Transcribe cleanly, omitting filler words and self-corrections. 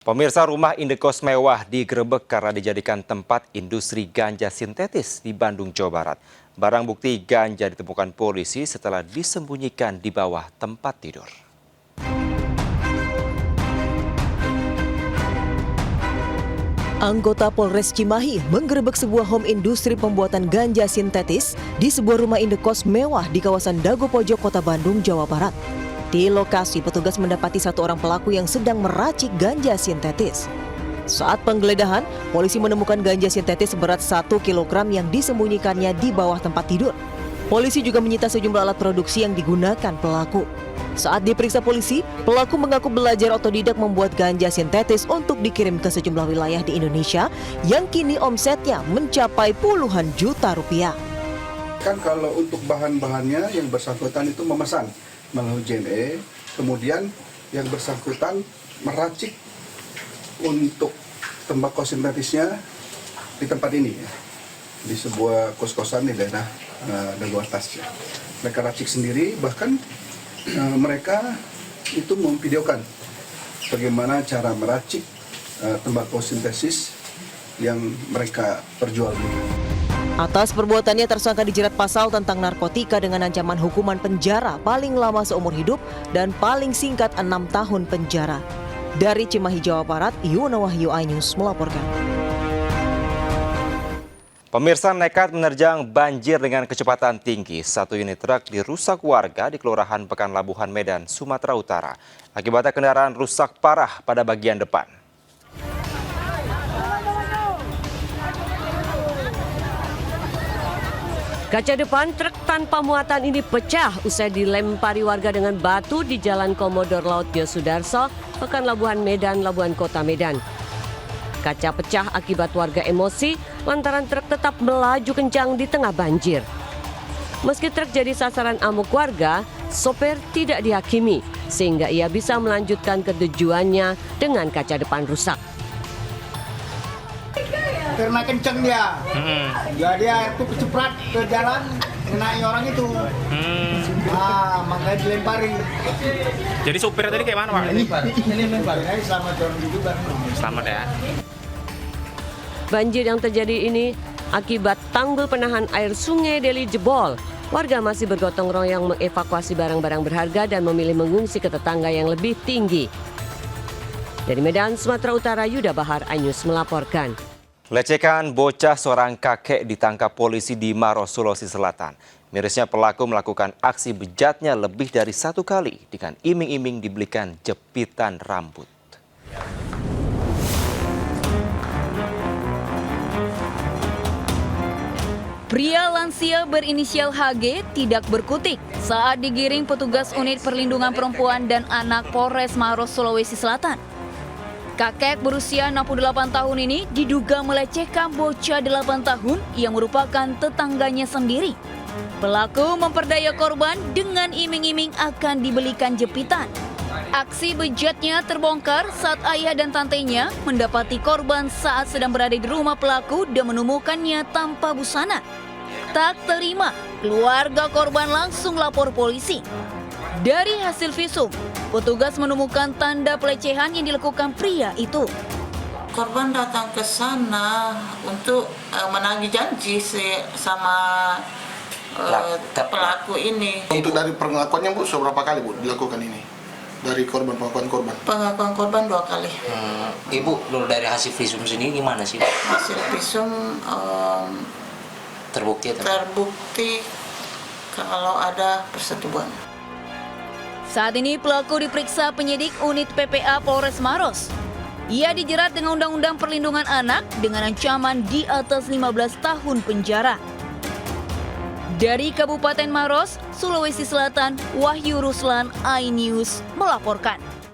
Pemirsa, rumah indekos mewah digerebek karena dijadikan tempat industri ganja sintetis di Bandung, Jawa Barat. Barang bukti ganja ditemukan polisi setelah disembunyikan di bawah tempat tidur. Anggota Polres Cimahi menggerebek sebuah home industri pembuatan ganja sintetis di sebuah rumah indekos mewah di kawasan Dago Pojok, Kota Bandung, Jawa Barat. Di lokasi, petugas mendapati satu orang pelaku yang sedang meracik ganja sintetis. Saat penggeledahan, polisi menemukan ganja sintetis seberat 1 kg yang disembunyikannya di bawah tempat tidur. Polisi juga menyita sejumlah alat produksi yang digunakan pelaku. Saat diperiksa polisi, pelaku mengaku belajar otodidak membuat ganja sintetis untuk dikirim ke sejumlah wilayah di Indonesia yang kini omsetnya mencapai puluhan juta rupiah. Kan kalau untuk bahan-bahannya yang bersangkutan itu memesan melalui JNE, kemudian yang bersangkutan meracik untuk tembakau sintetisnya di tempat ini, di sebuah kos-kosan di daerah Dago Atas. Mereka racik sendiri, bahkan mereka itu memvideokan bagaimana cara meracik tembakau sintetis yang mereka perjualbelikan. Atas perbuatannya, tersangka dijerat pasal tentang narkotika dengan ancaman hukuman penjara paling lama seumur hidup dan paling singkat 6 tahun penjara. Dari Cimahi, Jawa Barat, Yuna Wahyu, iNews melaporkan. Pemirsa, nekat menerjang banjir dengan kecepatan tinggi. Satu unit truk dirusak warga di Kelurahan Pekanlabuhan, Medan, Sumatera Utara. Akibatnya kendaraan rusak parah pada bagian depan. Kaca depan truk tanpa muatan ini pecah usai dilempari warga dengan batu di Jalan Komodor Laut Yosudarso, Pekanlabuhan, Medan, Labuhan Kota, Medan. Kaca pecah akibat warga emosi lantaran truk tetap melaju kencang di tengah banjir. Meski truk jadi sasaran amuk warga, sopir tidak dihakimi sehingga ia bisa melanjutkan ke tujuannya dengan kaca depan rusak. Karena kenceng dia, ya dia itu keceprat ke jalan, kenai orang itu, makanya dilempari. Jadi supirnya tadi kayak mana, Pak? Ini lempari, selamat orang juga. Selamat ya. Banjir yang terjadi ini akibat tanggul penahan air Sungai Deli jebol. Warga masih bergotong royong mengevakuasi barang-barang berharga dan memilih mengungsi ke tetangga yang lebih tinggi. Dari Medan, Sumatera Utara, Yuda Bahar, iNews melaporkan. Lecehkan bocah seorang kakek ditangkap polisi di Maros, Sulawesi Selatan. Mirisnya pelaku melakukan aksi bejatnya lebih dari 1 kali dengan iming-iming dibelikan jepitan rambut. Pria lansia berinisial HG tidak berkutik saat digiring petugas unit perlindungan perempuan dan anak Polres Maros, Sulawesi Selatan. Kakek berusia 68 tahun ini diduga melecehkan bocah 8 tahun yang merupakan tetangganya sendiri. Pelaku memperdaya korban dengan iming-iming akan dibelikan jepitan. Aksi bejatnya terbongkar saat ayah dan tantenya mendapati korban saat sedang berada di rumah pelaku dan menemukannya tanpa busana. Tak terima, keluarga korban langsung lapor polisi. Dari hasil visum, petugas menemukan tanda pelecehan yang dilakukan pria itu. Korban datang ke sana untuk menagih janji sama pelaku ini. Untuk dari pengakuannya, Bu, seberapa kali, Bu, dilakukan ini? Dari pengakuan korban? Pengakuan korban 2 kali. Ibu, dari hasil visum sini gimana sih? Hasil visum terbukti kalau ada persetubuhan. Saat ini pelaku diperiksa penyidik unit PPA Polres Maros. Ia dijerat dengan Undang-Undang Perlindungan Anak dengan ancaman di atas 15 tahun penjara. Dari Kabupaten Maros, Sulawesi Selatan, Wahyu Ruslan, iNews melaporkan.